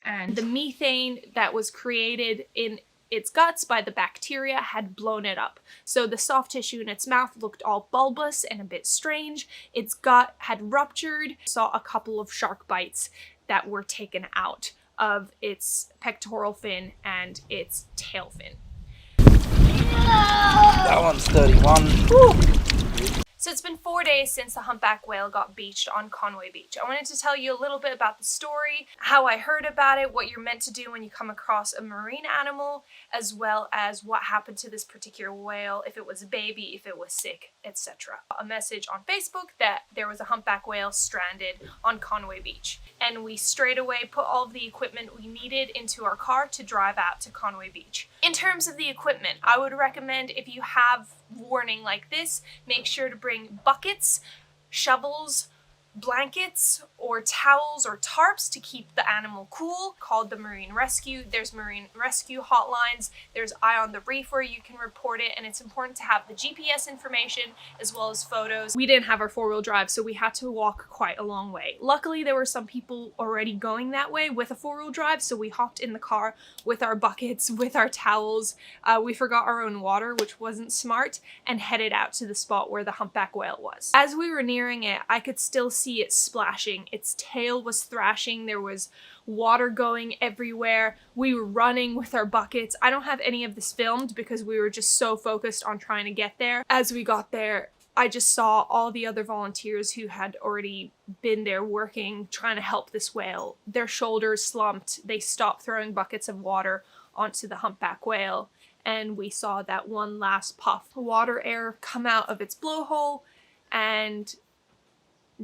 And the methane that was created in its guts by the bacteria had blown it up. So the soft tissue in its mouth looked all bulbous and a bit strange. Its gut had ruptured. Saw a couple of shark bites that were taken out of its pectoral fin and its tail fin. That one's 31. Woo. So it's been 4 days since the humpback whale got beached on Conway Beach. I wanted to tell you a little bit about the story, how I heard about it, what you're meant to do when you come across a marine animal, as well as what happened to this particular whale, if it was a baby, if it was sick, etc. A message on Facebook that there was a humpback whale stranded on Conway Beach. And we straight away put all of the equipment we needed into our car to drive out to Conway Beach. In terms of the equipment, I would recommend if you have warning like this, make sure to bring buckets, shovels, blankets, or towels or tarps to keep the animal cool. Called the Marine Rescue. There's Marine Rescue hotlines. There's Eye on the Reef where you can report it, and it's important to have the GPS information as well as photos. We didn't have our four-wheel drive, so we had to walk quite a long way. Luckily, there were some people already going that way with a four-wheel drive, so we hopped in the car with our buckets, with our towels. We forgot our own water, which wasn't smart, and headed out to the spot where the humpback whale was. As we were nearing it, I could still see it splashing. Its tail was thrashing. There was water going everywhere. We were running with our buckets. I don't have any of this filmed because we were just so focused on trying to get there. As we got there, I just saw all the other volunteers who had already been there working, trying to help this whale. Their shoulders slumped. They stopped throwing buckets of water onto the humpback whale, and we saw that one last puff of water air come out of its blowhole, and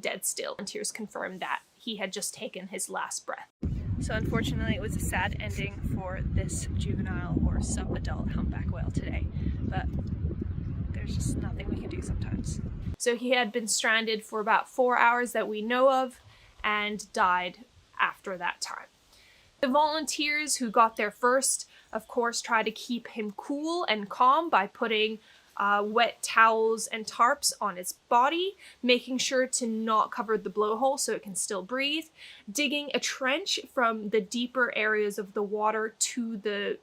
dead still. Volunteers confirmed that he had just taken his last breath. So unfortunately, it was a sad ending for this juvenile or sub-adult humpback whale today, but there's just nothing we can do sometimes. So he had been stranded for about 4 hours that we know of and died after that time. The volunteers who got there first, of course, tried to keep him cool and calm by putting wet towels and tarps on its body, making sure to not cover the blowhole so it can still breathe, digging a trench from the deeper areas of the water to the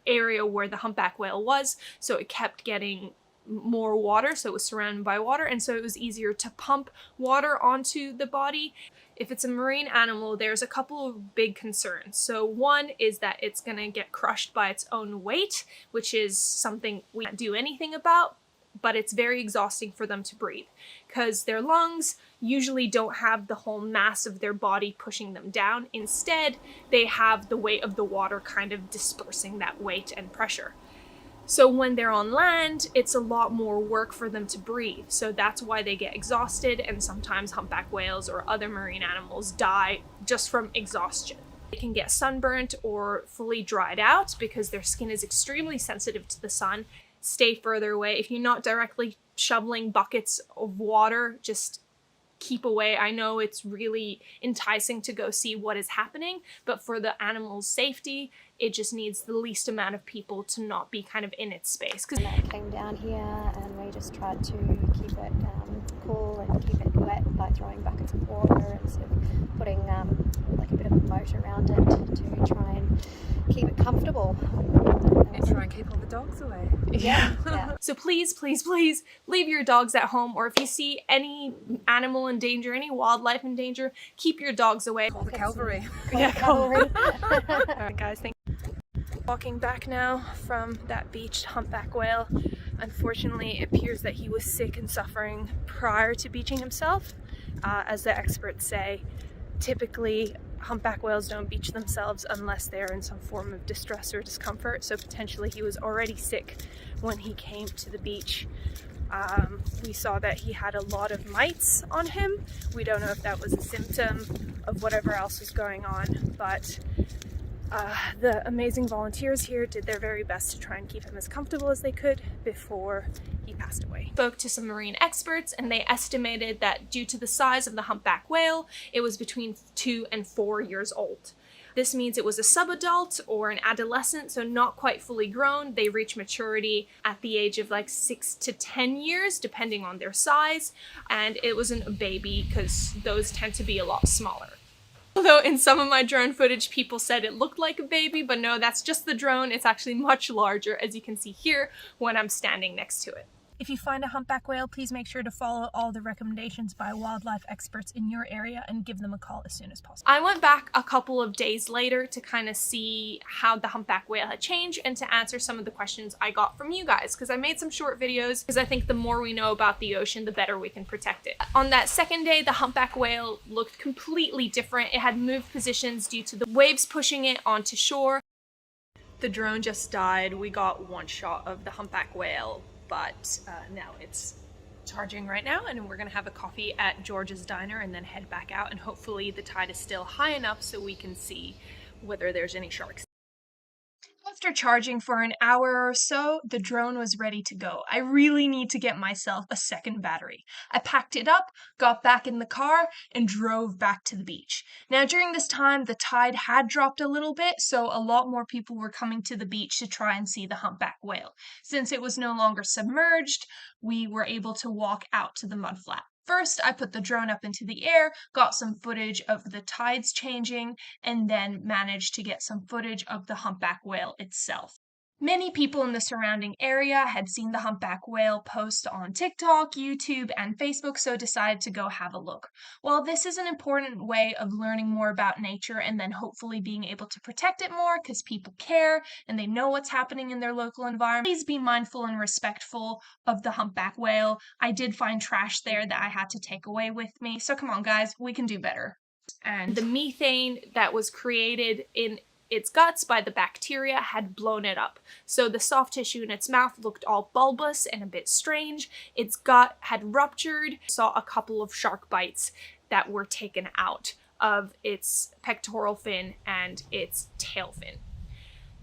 area where the humpback whale was, so it kept getting more water, so it was surrounded by water, and so it was easier to pump water onto the body. If it's a marine animal, there's a couple of big concerns. So one is that it's gonna get crushed by its own weight, which is something we can't do anything about, but it's very exhausting for them to breathe because their lungs usually don't have the whole mass of their body pushing them down. Instead, they have the weight of the water kind of dispersing that weight and pressure. So when they're on land, it's a lot more work for them to breathe. So that's why they get exhausted, and sometimes humpback whales or other marine animals die just from exhaustion. They can get sunburnt or fully dried out because their skin is extremely sensitive to the sun. Stay further away. If you're not directly shoveling buckets of water, just keep away. I know it's really enticing to go see what is happening, but for the animal's safety, it just needs the least amount of people to not be kind of in its space. And I came down here and we just tried to keep it cool and keep it wet by throwing buckets of water and sort of putting like a bit of a moat around it to try and keep it comfortable. And try and keep all the dogs away. Yeah. So please, please, please leave your dogs at home, or if you see any animal in danger, any wildlife in danger, keep your dogs away. Call the cavalry. Yeah, Cavalry. Alright guys, thank you. Walking back now from that beached humpback whale. Unfortunately, it appears that he was sick and suffering prior to beaching himself. As the experts say, typically humpback whales don't beach themselves unless they're in some form of distress or discomfort, so potentially he was already sick when he came to the beach. We saw that he had a lot of mites on him. We don't know if that was a symptom of whatever else was going on, but the amazing volunteers here did their very best to try and keep him as comfortable as they could before he passed away. Spoke to some marine experts, and they estimated that due to the size of the humpback whale, it was between 2 and 4 years old. This means it was a subadult or an adolescent, so not quite fully grown. They reach maturity at the age of like 6 to 10 years, depending on their size, and it wasn't a baby because those tend to be a lot smaller. Although in some of my drone footage, people said it looked like a baby, but no, that's just the drone. It's actually much larger, as you can see here when I'm standing next to it. If you find a humpback whale, please make sure to follow all the recommendations by wildlife experts in your area and give them a call as soon as possible. I went back a couple of days later to kind of see how the humpback whale had changed and to answer some of the questions I got from you guys, because I made some short videos because I think the more we know about the ocean, the better we can protect it. On that second day, the humpback whale looked completely different. It had moved positions due to the waves pushing it onto shore. The drone just died. We got one shot of the humpback whale, but now it's charging right now, and we're gonna have a coffee at George's Diner and then head back out, and hopefully the tide is still high enough so we can see whether there's any sharks. After charging for an hour or so, the drone was ready to go. I really need to get myself a second battery. I packed it up, got back in the car, and drove back to the beach. Now, during this time, the tide had dropped a little bit, so a lot more people were coming to the beach to try and see the humpback whale. Since it was no longer submerged, we were able to walk out to the mudflat. First, I put the drone up into the air, got some footage of the tides changing, and then managed to get some footage of the humpback whale itself. Many people in the surrounding area had seen the humpback whale post on TikTok, YouTube, and Facebook, so decided to go have a look. While this is an important way of learning more about nature and then hopefully being able to protect it more because people care and they know what's happening in their local environment, please be mindful and respectful of the humpback whale. I did find trash there that I had to take away with me, so come on guys, we can do better. And the methane that was created in its guts by the bacteria had blown it up. So the soft tissue in its mouth looked all bulbous and a bit strange. Its gut had ruptured. Saw a couple of shark bites that were taken out of its pectoral fin and its tail fin.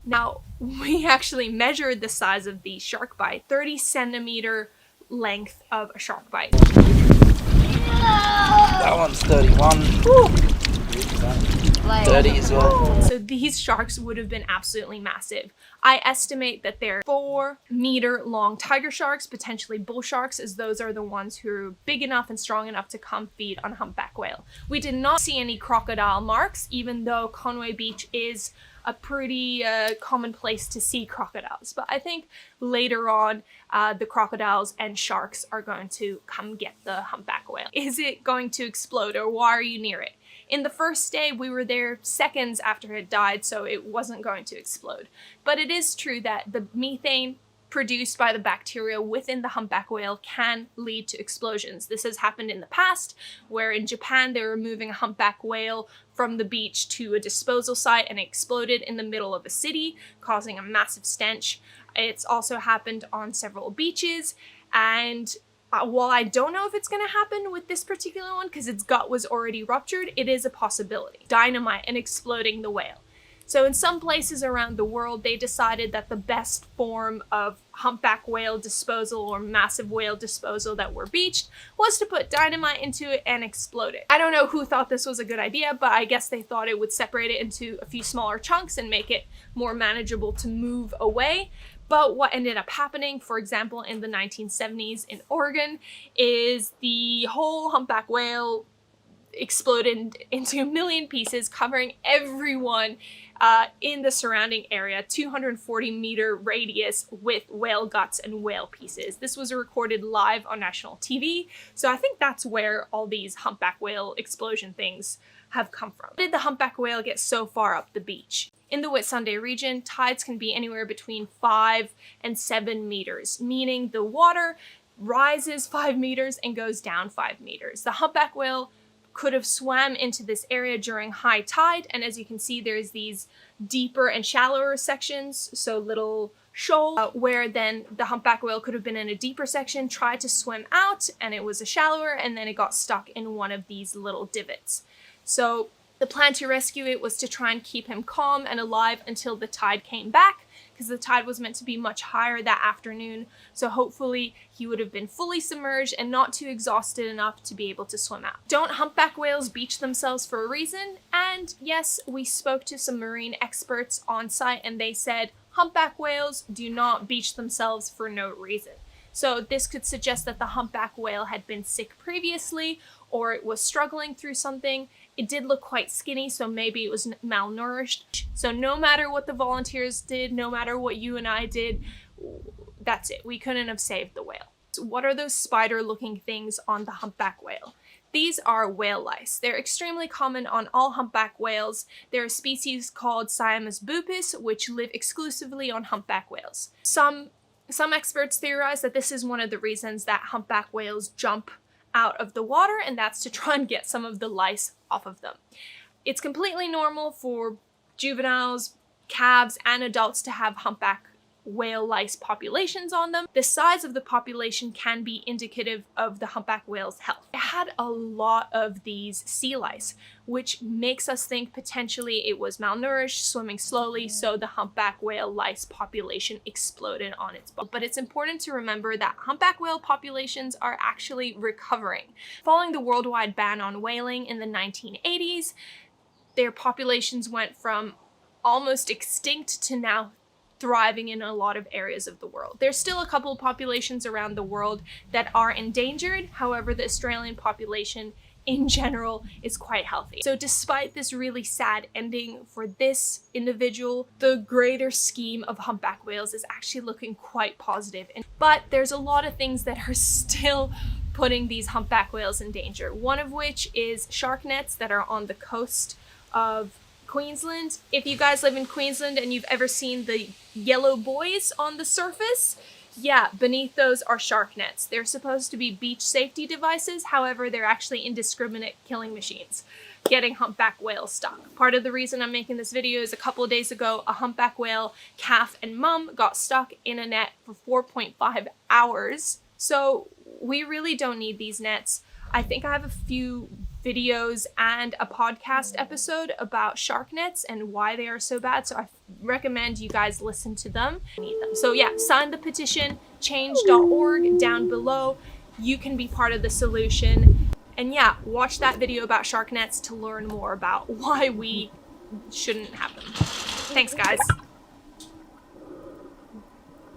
Now, we actually measured the size of the shark bite, 30 centimeter length of a shark bite. That one's 31. Woo! 30 as well. So these sharks would have been absolutely massive. I estimate that they're 4-meter long tiger sharks, potentially bull sharks, as those are the ones who are big enough and strong enough to come feed on humpback whale. We did not see any crocodile marks, even though Conway Beach is a pretty common place to see crocodiles. But I think later on, the crocodiles and sharks are going to come get the humpback whale. Is it going to explode, or why are you near it? In the first day, we were there seconds after it died, so it wasn't going to explode. But it is true that the methane produced by the bacteria within the humpback whale can lead to explosions. This has happened in the past, where in Japan they were moving a humpback whale from the beach to a disposal site and it exploded in the middle of a city, causing a massive stench. It's also happened on several beaches, and while I don't know if it's going to happen with this particular one because its gut was already ruptured, it is a possibility. Dynamite and exploding the whale. So in some places around the world, they decided that the best form of humpback whale disposal or massive whale disposal that were beached was to put dynamite into it and explode it. I don't know who thought this was a good idea, but I guess they thought it would separate it into a few smaller chunks and make it more manageable to move away. But what ended up happening, for example, in the 1970s in Oregon, is the whole humpback whale exploded into a million pieces, covering everyone in the surrounding area, 240-meter radius with whale guts and whale pieces. This was recorded live on national TV, so I think that's where all these humpback whale explosion things have come from. How did the humpback whale get so far up the beach? In the Whitsunday region, tides can be anywhere between 5 and 7 meters, meaning the water rises 5 meters and goes down 5 meters. The humpback whale could have swam into this area during high tide, and as you can see, there's these deeper and shallower sections, so little shoal, where then the humpback whale could have been in a deeper section, tried to swim out, and it was a shallower, and then it got stuck in one of these little divots. So the plan to rescue it was to try and keep him calm and alive until the tide came back, because the tide was meant to be much higher that afternoon, so hopefully he would have been fully submerged and not too exhausted enough to be able to swim out. Don't humpback whales beach themselves for a reason? And yes, we spoke to some marine experts on site and they said humpback whales do not beach themselves for no reason. So this could suggest that the humpback whale had been sick previously, or it was struggling through something It did look quite skinny, so maybe it was malnourished. So no matter what the volunteers did, no matter what you and I did, that's it. We couldn't have saved the whale. So what are those spider-looking things on the humpback whale? These are whale lice. They're extremely common on all humpback whales. They're a species called Siamus bupus, which live exclusively on humpback whales. Some experts theorize that this is one of the reasons that humpback whales jump out of the water, and that's to try and get some of the lice off of them. It's completely normal for juveniles, calves, and adults to have humpback whale lice populations on them. The size of the population can be indicative of the humpback whale's health. It had a lot of these sea lice, which makes us think potentially it was malnourished, swimming slowly, so the humpback whale lice population exploded on its butt. But it's important to remember that humpback whale populations are actually recovering. Following the worldwide ban on whaling in the 1980s, their populations went from almost extinct to now thriving in a lot of areas of the world. There's still a couple of populations around the world that are endangered. However, the Australian population in general is quite healthy. So despite this really sad ending for this individual, the greater scheme of humpback whales is actually looking quite positive. But there's a lot of things that are still putting these humpback whales in danger. One of which is shark nets that are on the coast of Queensland. If you guys live in Queensland and you've ever seen the yellow buoys on the surface, yeah, beneath those are shark nets. They're supposed to be beach safety devices, however, they're actually indiscriminate killing machines, getting humpback whales stuck. Part of the reason I'm making this video is a couple of days ago, a humpback whale calf and mum got stuck in a net for 4.5 hours. So we really don't need these nets. I think I have a few videos and a podcast episode about shark nets and why they are so bad, so I recommend you guys listen to them. So yeah, sign the petition, change.org down below. You can be part of the solution. And yeah, watch that video about shark nets to learn more about why we shouldn't have them. Thanks, guys.